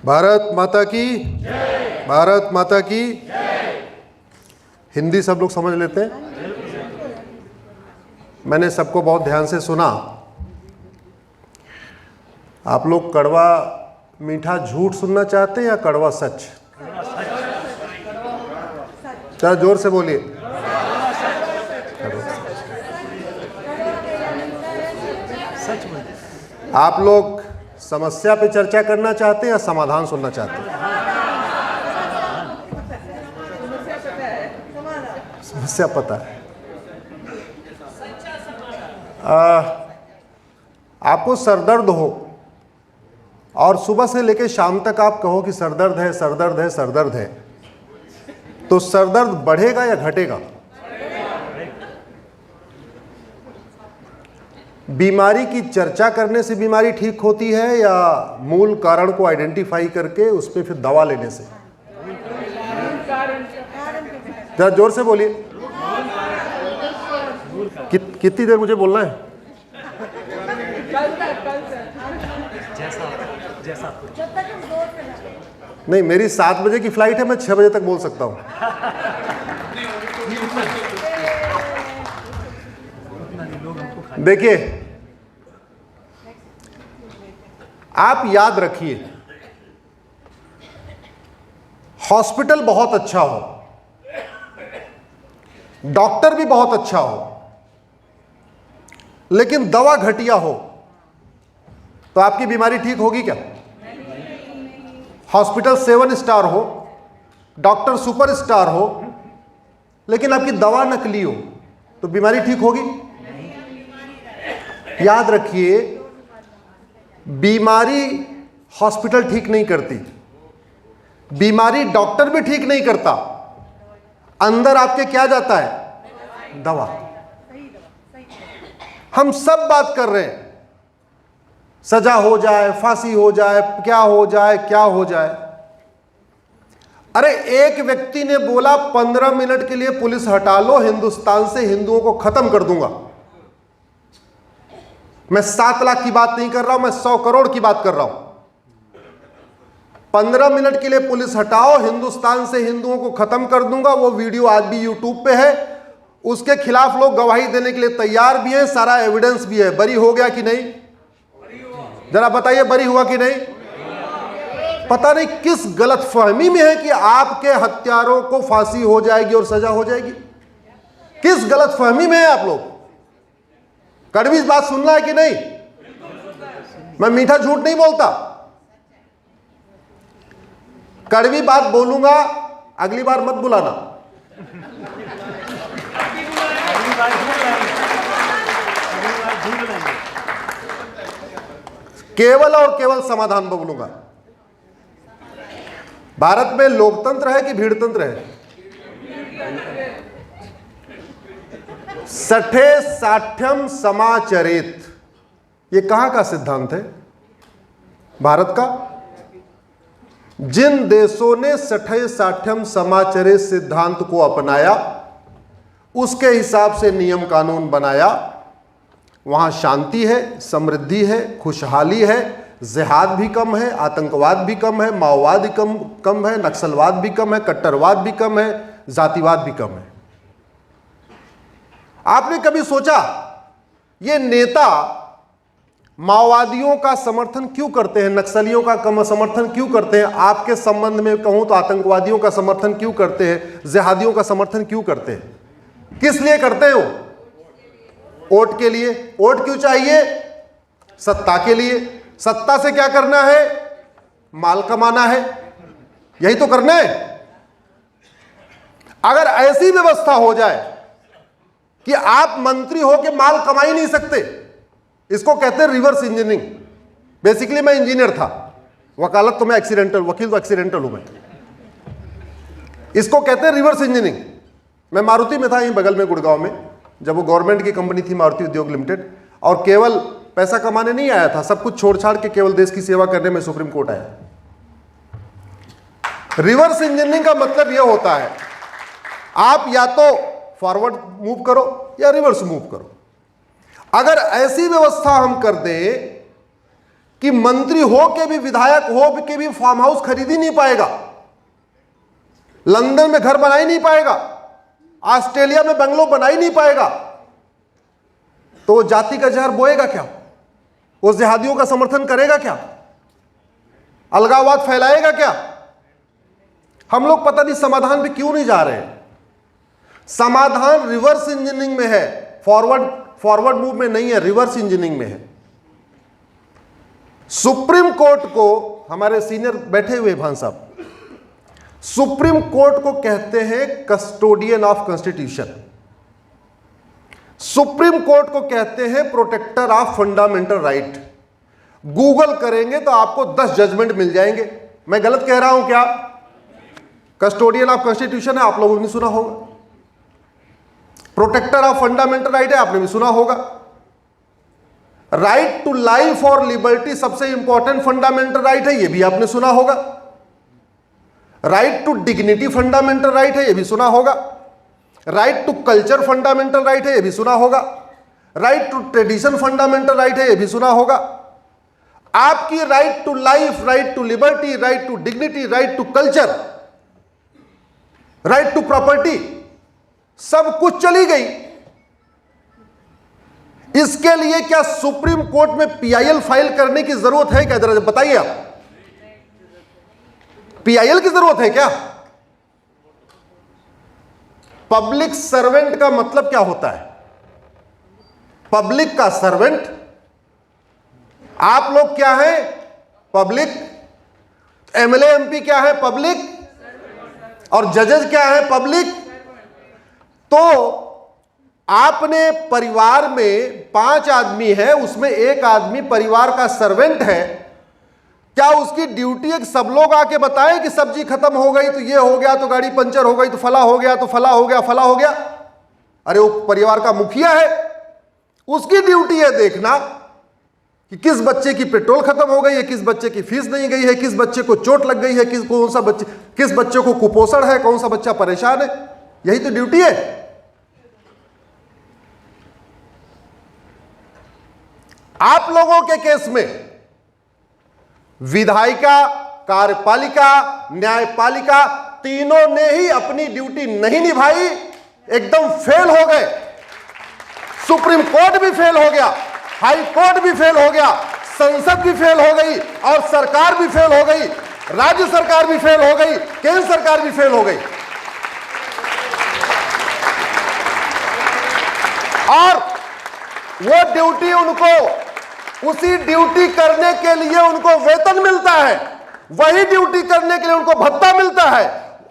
भारत माता की जय। भारत माता की जय। हिंदी सब लोग समझ लेते हैं? मैंने सबको बहुत ध्यान से सुना। आप लोग कड़वा मीठा झूठ सुनना चाहते हैं या कड़वा सच? जरा जोर से बोलिए। आप लोग समस्या पे चर्चा करना चाहते हैं या समाधान सुनना चाहते हैं? समस्या पता है। आपको सरदर्द हो और सुबह से लेकर शाम तक आप कहो कि सरदर्द है, सरदर्द है, सरदर्द है, तो सरदर्द बढ़ेगा या घटेगा? बीमारी की चर्चा करने से बीमारी ठीक होती है या मूल कारण को आइडेंटिफाई करके उस पर फिर दवा लेने से? जरा जोर से बोलिए। कितनी देर मुझे बोलना है? नहीं, मेरी 7 बजे की फ्लाइट है, मैं 6 बजे तक बोल सकता हूं। देखिए, आप याद रखिए, हॉस्पिटल बहुत अच्छा हो, डॉक्टर भी बहुत अच्छा हो, लेकिन दवा घटिया हो तो आपकी बीमारी ठीक होगी क्या? हॉस्पिटल 7 स्टार हो, डॉक्टर सुपर स्टार हो, लेकिन आपकी दवा नकली हो तो बीमारी ठीक होगी? याद रखिए, बीमारी हॉस्पिटल ठीक नहीं करती, बीमारी डॉक्टर भी ठीक नहीं करता। अंदर आपके क्या जाता है? दवा। हम सब बात कर रहे हैं, सजा हो जाए, फांसी हो जाए, क्या हो जाए, क्या हो जाए। अरे एक व्यक्ति ने बोला 15 मिनट के लिए पुलिस हटा लो, हिंदुस्तान से हिंदुओं को खत्म कर दूंगा। मैं 7 लाख की बात नहीं कर रहा हूं, मैं 100 करोड़ की बात कर रहा हूं। 15 मिनट के लिए पुलिस हटाओ, हिंदुस्तान से हिंदुओं को खत्म कर दूंगा। वो वीडियो आज भी यूट्यूब पे है, उसके खिलाफ लोग गवाही देने के लिए तैयार भी है, सारा एविडेंस भी है। बरी हो गया कि नहीं? जरा बताइए, बरी हुआ कि नहीं? पता नहीं किस गलतफहमी में है कि आपके हत्यारों को फांसी हो जाएगी और सजा हो जाएगी। किस गलतफहमी में है आप लोग? कड़वी बात सुनना है कि नहीं? मैं मीठा झूठ नहीं बोलता, कड़वी बात बोलूंगा, अगली बार मत बुलाना। केवल और केवल समाधान बोलूंगा। भारत में लोकतंत्र है कि भीड़तंत्र है? सठे साठ्यम समाचरेत, ये कहां का सिद्धांत है? भारत का। जिन देशों ने सठे साठ्यम समाचरेत सिद्धांत को अपनाया, उसके हिसाब से नियम कानून बनाया, वहां शांति है, समृद्धि है, खुशहाली है, जिहाद भी कम है, आतंकवाद भी कम है, माओवाद कम है, नक्सलवाद भी कम है, कट्टरवाद भी कम है, जातिवाद भी कम है। आपने कभी सोचा ये नेता माओवादियों का समर्थन क्यों करते हैं, नक्सलियों का समर्थन क्यों करते हैं? आपके संबंध में कहूं तो आतंकवादियों का समर्थन क्यों करते हैं, जिहादियों का समर्थन क्यों करते हैं? किस लिए करते हैं वो? वोट के लिए। वोट क्यों चाहिए? सत्ता के लिए। सत्ता से क्या करना है? माल कमाना है, यही तो करना है। अगर ऐसी व्यवस्था हो जाए कि आप मंत्री हो के माल कमा ही नहीं सकते, इसको कहते हैं रिवर्स इंजीनियरिंग। बेसिकली मैं इंजीनियर था, वकालत तो मैं एक्सीडेंटल, वकील तो एक्सीडेंटल हूं मैं। इसको कहते हैं रिवर्स इंजीनियरिंग। मैं मारुति में था, यहीं बगल में गुड़गांव में, जब वो गवर्नमेंट की कंपनी थी मारुति उद्योग लिमिटेड, और केवल पैसा कमाने नहीं आया था, सब कुछ छोड़ छाड़ के केवल देश की सेवा करने में सुप्रीम कोर्ट आया। रिवर्स इंजीनियरिंग का मतलब यह होता है, आप या तो फॉरवर्ड मूव करो या रिवर्स मूव करो। अगर ऐसी व्यवस्था हम कर दें कि मंत्री हो के भी, विधायक हो के भी फार्म हाउस खरीद ही नहीं पाएगा, लंदन में घर बना ही नहीं पाएगा, ऑस्ट्रेलिया में बंगलो बना ही नहीं पाएगा, तो वो जाति का जहर बोएगा क्या? वो जिहादियों का समर्थन करेगा क्या? अलगाववाद फैलाएगा क्या? हम लोग पता नहीं समाधान पे क्यों नहीं जा रहे हैं। समाधान रिवर्स इंजीनियरिंग में है, फॉरवर्ड मूव में नहीं है, रिवर्स इंजीनियरिंग में है। सुप्रीम कोर्ट को, हमारे सीनियर बैठे हुए भान साहब, सुप्रीम कोर्ट को कहते हैं custodian of constitution, supreme court को कहते हैं protector of fundamental right. Google करेंगे तो आपको 10 जजमेंट मिल जाएंगे। मैं गलत कह रहा हूं क्या? कस्टोडियन ऑफ कॉन्स्टिट्यूशन है, आप लोगों ने सुना होगा। प्रोटेक्टर ऑफ फंडामेंटल राइट है, आपने भी सुना होगा। राइट टू लाइफ और लिबर्टी सबसे इंपॉर्टेंट फंडामेंटल राइट है, यह भी आपने सुना होगा। Right to dignity fundamental right है, यह भी सुना होगा। Right to culture fundamental right है, यह भी सुना होगा। Right to tradition fundamental right है, यह भी सुना होगा। आपकी right to life, right to liberty, right to dignity, right to culture, right to property, सब कुछ चली गई। इसके लिए क्या सुप्रीम कोर्ट में पीआईएल फाइल करने की जरूरत है क्या? जरा बताइए आप, पीआईएल की जरूरत है क्या? पब्लिक सर्वेंट का मतलब क्या होता है? पब्लिक का सर्वेंट। आप लोग क्या है? पब्लिक। एमएलए एमपी क्या है? पब्लिक। और जजेस क्या है? पब्लिक। तो आपने परिवार में 5 आदमी है, उसमें एक आदमी परिवार का सर्वेंट है, क्या उसकी ड्यूटी है कि सब लोग आके बताएं कि सब्जी खत्म हो गई तो ये हो गया, तो गाड़ी पंचर हो गई, तो फला हो गया, तो फला हो गया, फला हो गया? अरे वो परिवार का मुखिया है, उसकी ड्यूटी है देखना कि किस बच्चे की पेट्रोल खत्म हो गई है, किस बच्चे की फीस नहीं गई है, किस बच्चे को चोट लग गई है, किस बच्चे को कुपोषण है, कौन सा बच्चा परेशान है। यही तो ड्यूटी है। आप लोगों के केस में विधायिका, कार्यपालिका, न्यायपालिका तीनों ने ही अपनी ड्यूटी नहीं निभाई, एकदम फेल हो गए। सुप्रीम कोर्ट भी फेल हो गया, हाई कोर्ट भी फेल हो गया, संसद भी फेल हो गई, और सरकार भी फेल हो गई, राज्य सरकार भी फेल हो गई, केंद्र सरकार भी फेल हो गई। और वो ड्यूटी उनको, उसी ड्यूटी करने के लिए उनको वेतन मिलता है, वही ड्यूटी करने के लिए उनको भत्ता मिलता है।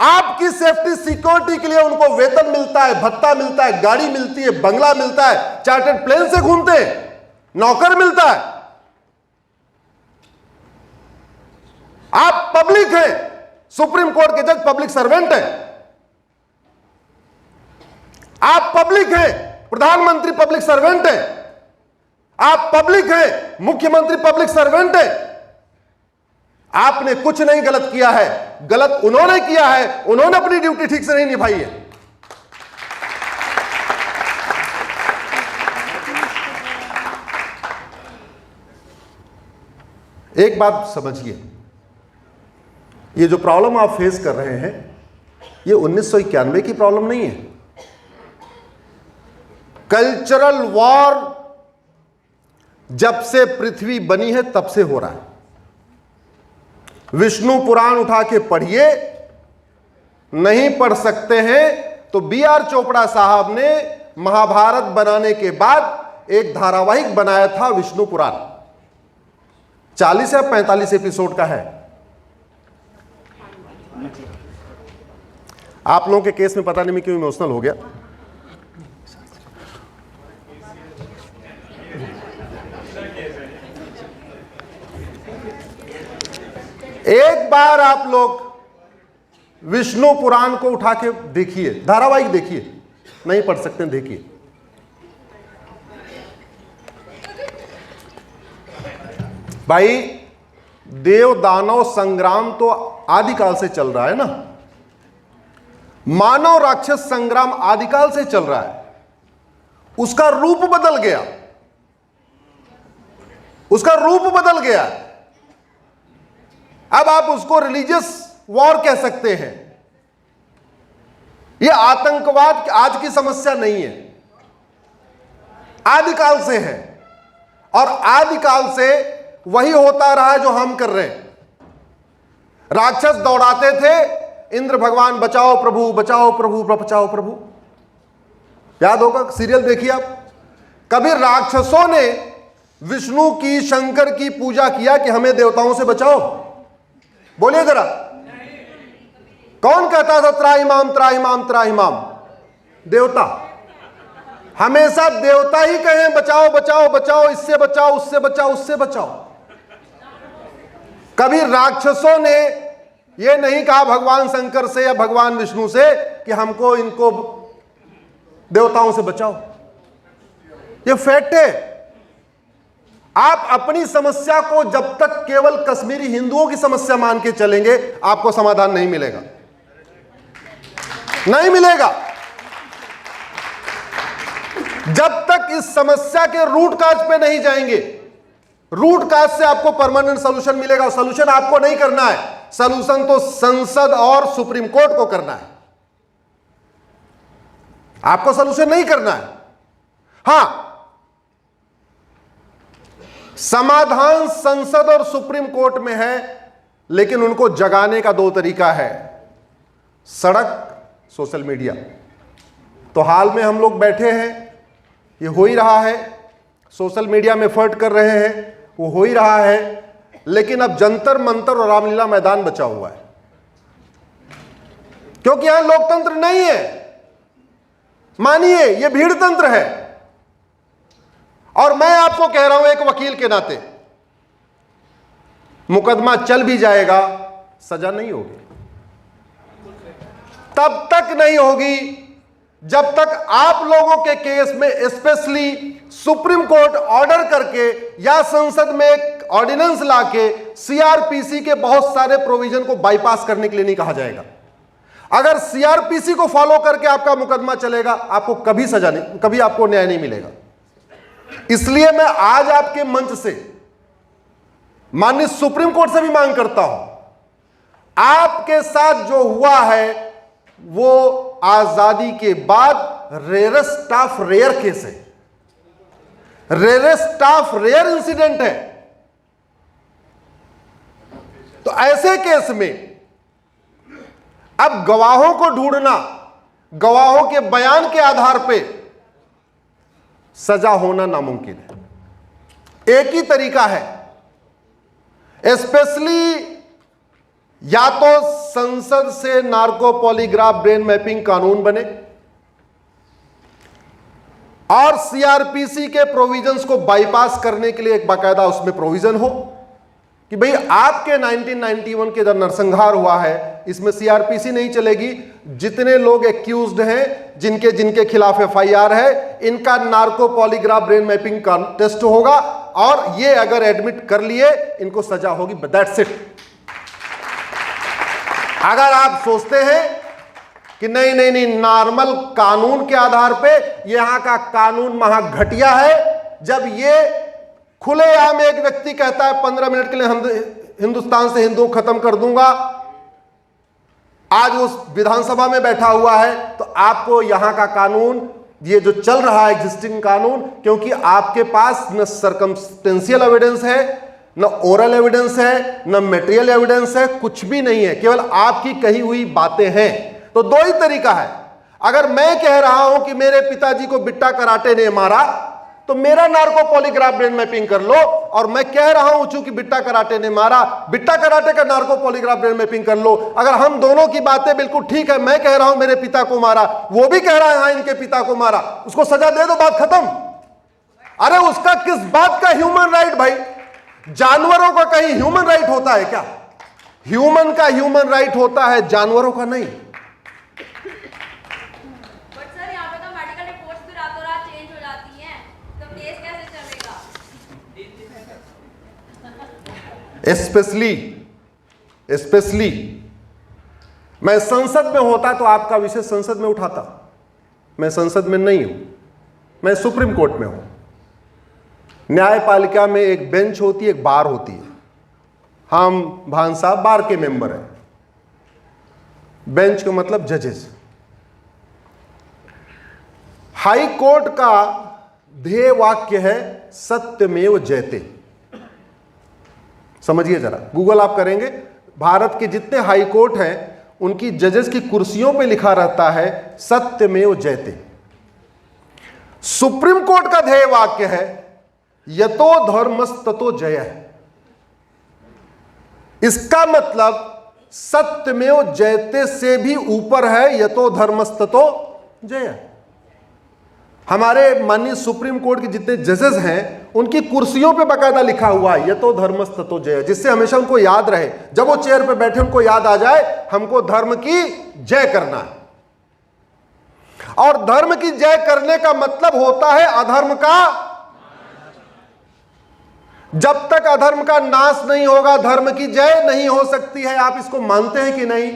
आपकी सेफ्टी सिक्योरिटी के लिए उनको वेतन मिलता है, भत्ता मिलता है, गाड़ी मिलती है, बंगला मिलता है, चार्टर्ड प्लेन से घूमते हैं, नौकर मिलता है। आप पब्लिक हैं, सुप्रीम कोर्ट के जज पब्लिक सर्वेंट हैं। आप पब्लिक हैं, प्रधानमंत्री पब्लिक सर्वेंट है। आप पब्लिक हैं, मुख्यमंत्री पब्लिक सर्वेंट है। आपने कुछ नहीं गलत किया है, गलत उन्होंने किया है, उन्होंने अपनी ड्यूटी ठीक से नहीं निभाई है। एक बात समझिए, ये जो प्रॉब्लम आप फेस कर रहे हैं, ये 1991 की प्रॉब्लम नहीं है। कल्चरल वॉर जब से पृथ्वी बनी है तब से हो रहा है। विष्णु पुराण उठा के पढ़िए, नहीं पढ़ सकते हैं तो B.R. चोपड़ा साहब ने महाभारत बनाने के बाद एक धारावाहिक बनाया था विष्णु पुराण, 40 या 45 एपिसोड का है। आप लोगों के केस में पता नहीं मैं क्यों इमोशनल हो गया। एक बार आप लोग विष्णु पुराण को उठा के देखिए, धारावाहिक देखिए, नहीं पढ़ सकते देखिए। भाई देव दानव संग्राम तो आदिकाल से चल रहा है ना, मानव राक्षस संग्राम आदिकाल से चल रहा है, उसका रूप बदल गया। उसका रूप बदल गया। अब आप उसको रिलीजियस वॉर कह सकते हैं। यह आतंकवाद आज की समस्या नहीं है, आदिकाल से है, और आदिकाल से वही होता रहा है जो हम कर रहे हैं। राक्षस दौड़ाते थे, इंद्र भगवान बचाओ प्रभु, बचाओ प्रभु, बचाओ प्रभु। याद होगा, सीरियल देखिए आप। कभी राक्षसों ने विष्णु की, शंकर की पूजा किया कि हमें देवताओं से बचाओ? बोलिए जरा, कौन कहता था त्राहिमाम त्राहिमाम त्राहिमाम? देवता। हमेशा देवता ही कहें बचाओ बचाओ बचाओ, इससे बचाओ, उससे बचाओ, उससे बचाओ। कभी राक्षसों ने यह नहीं कहा भगवान शंकर से या भगवान विष्णु से कि हमको इनको देवताओं से बचाओ। यह फैक्ट है। आप अपनी समस्या को जब तक केवल कश्मीरी हिंदुओं की समस्या मान के चलेंगे, आपको समाधान नहीं मिलेगा, नहीं मिलेगा। जब तक इस समस्या के रूट काज पे नहीं जाएंगे, रूट काज से आपको परमानेंट सॉल्यूशन मिलेगा। सॉल्यूशन आपको नहीं करना है, सॉल्यूशन तो संसद और सुप्रीम कोर्ट को करना है, आपको सॉल्यूशन नहीं करना है। हां, समाधान संसद और सुप्रीम कोर्ट में है, लेकिन उनको जगाने का दो तरीका है, सड़क, सोशल मीडिया। तो हाल में हम लोग बैठे हैं, ये हो ही रहा है, सोशल मीडिया में एफर्ट कर रहे हैं, वो हो ही रहा है। लेकिन अब जंतर मंतर और रामलीला मैदान बचा हुआ है, क्योंकि यहां लोकतंत्र नहीं है। मानिए ये भीड़ तंत्र है। और मैं आपको कह रहा हूं एक वकील के नाते, मुकदमा चल भी जाएगा, सजा नहीं होगी। तब तक नहीं होगी जब तक आप लोगों के केस में स्पेशली सुप्रीम कोर्ट ऑर्डर करके या संसद में एक ऑर्डिनेंस लाके सीआरपीसी के बहुत सारे प्रोविजन को बाईपास करने के लिए नहीं कहा जाएगा। अगर सीआरपीसी को फॉलो करके आपका मुकदमा चलेगा, आपको कभी सजा नहीं, कभी आपको न्याय नहीं मिलेगा। इसलिए मैं आज आपके मंच से माननीय सुप्रीम कोर्ट से भी मांग करता हूं, आपके साथ जो हुआ है वो आजादी के बाद रेयरेस्ट ऑफ रेयर केस है, रेयरेस्ट ऑफ रेयर इंसिडेंट है। तो ऐसे केस में अब गवाहों को ढूंढना, गवाहों के बयान के आधार पे सजा होना नामुमकिन है। एक ही तरीका है, स्पेशली या तो संसद से नार्को पॉलीग्राफ ब्रेन मैपिंग कानून बने और सीआरपीसी के प्रोविजंस को बाईपास करने के लिए एक बाकायदा उसमें प्रोविजन हो कि भाई आपके 1991 के जो नरसंहार हुआ है, इसमें सीआरपीसी नहीं चलेगी। जितने लोग एक्यूज्ड हैं, जिनके जिनके खिलाफ एफआईआर है, इनका नार्को पॉलीग्राफ ब्रेन मैपिंग का टेस्ट होगा और ये अगर एडमिट कर लिए, इनको सजा होगी। That's it. अगर आप सोचते हैं कि नहीं नहीं नहीं, नॉर्मल कानून के आधार पे यहां का कानून महाघटिया है, जब ये खुलेआम एक व्यक्ति कहता है 15 मिनट के लिए हिंदुस्तान से हिंदू खत्म कर दूंगा, आज उस विधानसभा में बैठा हुआ है, तो आपको यहां का कानून, ये जो चल रहा है एग्जिस्टिंग कानून, क्योंकि आपके पास न सर्कमस्टेंशियल एविडेंस है, न ओरल एविडेंस है, न मटेरियल एविडेंस है, कुछ भी नहीं है, केवल आपकी कही हुई बातें हैं। तो दो ही तरीका है। अगर मैं कह रहा हूं कि मेरे पिताजी को बिट्टा कराटे ने मारा, तो मेरा नार्को पॉलीग्राफ ब्रेन मैपिंग कर लो, और मैं कह रहा हूं चूंकि बिट्टा कराटे ने मारा, बिट्टा कराटे का नार्को पॉलीग्राफ ब्रेन मैपिंग कर लो। अगर हम दोनों की बातें बिल्कुल ठीक है, मैं कह रहा हूं मेरे पिता को मारा, वो भी कह रहा है हाँ इनके पिता को मारा, उसको सजा दे दो, बात खत्म। अरे उसका किस बात का ह्यूमन राइट भाई? जानवरों का कहीं ह्यूमन राइट होता है क्या? ह्यूमन का ह्यूमन राइट होता है, जानवरों का नहीं। स्पेशली मैं संसद में होता तो आपका विषय संसद में उठाता। मैं संसद में नहीं हूं, मैं सुप्रीम कोर्ट में हूं। न्यायपालिका में एक बेंच होती है, एक बार होती है। हम भान साहब बार के मेंबर हैं। बेंच का मतलब जजेस। हाई कोर्ट का ध्येय वाक्य है सत्यमेव जयते। समझिए जरा, गूगल आप करेंगे, भारत के जितने हाई कोर्ट हैं उनकी जजेस की कुर्सियों पे लिखा रहता है सत्यमेव जयते। सुप्रीम कोर्ट का ध्येय वाक्य है यतो धर्मस्ततो जयः। इसका मतलब सत्यमेव जयते से भी ऊपर है यतो धर्मस्ततो जयः। हमारे माननीय सुप्रीम कोर्ट के जितने जजेस हैं उनकी कुर्सियों पे बकायदा लिखा हुआ है यतो धर्मस्ततो जयः, जिससे हमेशा उनको याद रहे, जब वो चेयर पे बैठे उनको याद आ जाए हमको धर्म की जय करना है। और धर्म की जय करने का मतलब होता है अधर्म का। जब तक अधर्म का नाश नहीं होगा धर्म की जय नहीं हो सकती है। आप इसको मानते हैं कि नहीं?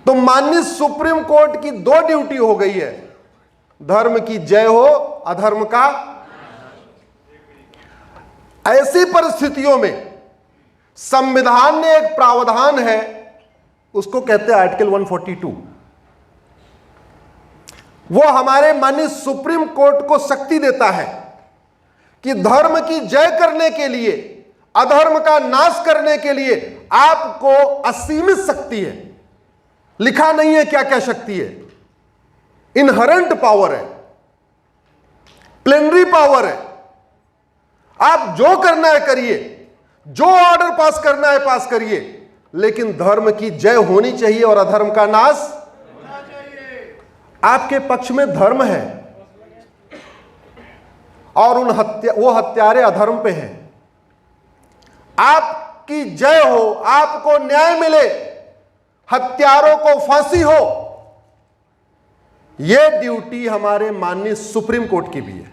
तो माननीय सुप्रीम कोर्ट की दो ड्यूटी हो गई है, धर्म की जय हो, अधर्म का। ऐसी परिस्थितियों में संविधान ने एक प्रावधान है, उसको कहते हैं आर्टिकल 142। वो हमारे माननीय सुप्रीम कोर्ट को शक्ति देता है कि धर्म की जय करने के लिए, अधर्म का नाश करने के लिए आपको असीमित शक्ति है। लिखा नहीं है क्या क्या शक्ति है, इनहरेंट पावर है, प्लेनरी पावर है। आप जो करना है करिए, जो ऑर्डर पास करना है पास करिए, लेकिन धर्म की जय होनी चाहिए और अधर्म का नाश होना चाहिए। आपके पक्ष में धर्म है और वो हत्यारे अधर्म पे हैं। आपकी जय हो, आपको न्याय मिले, हत्यारों को फांसी हो, यह ड्यूटी हमारे माननीय सुप्रीम कोर्ट की भी है।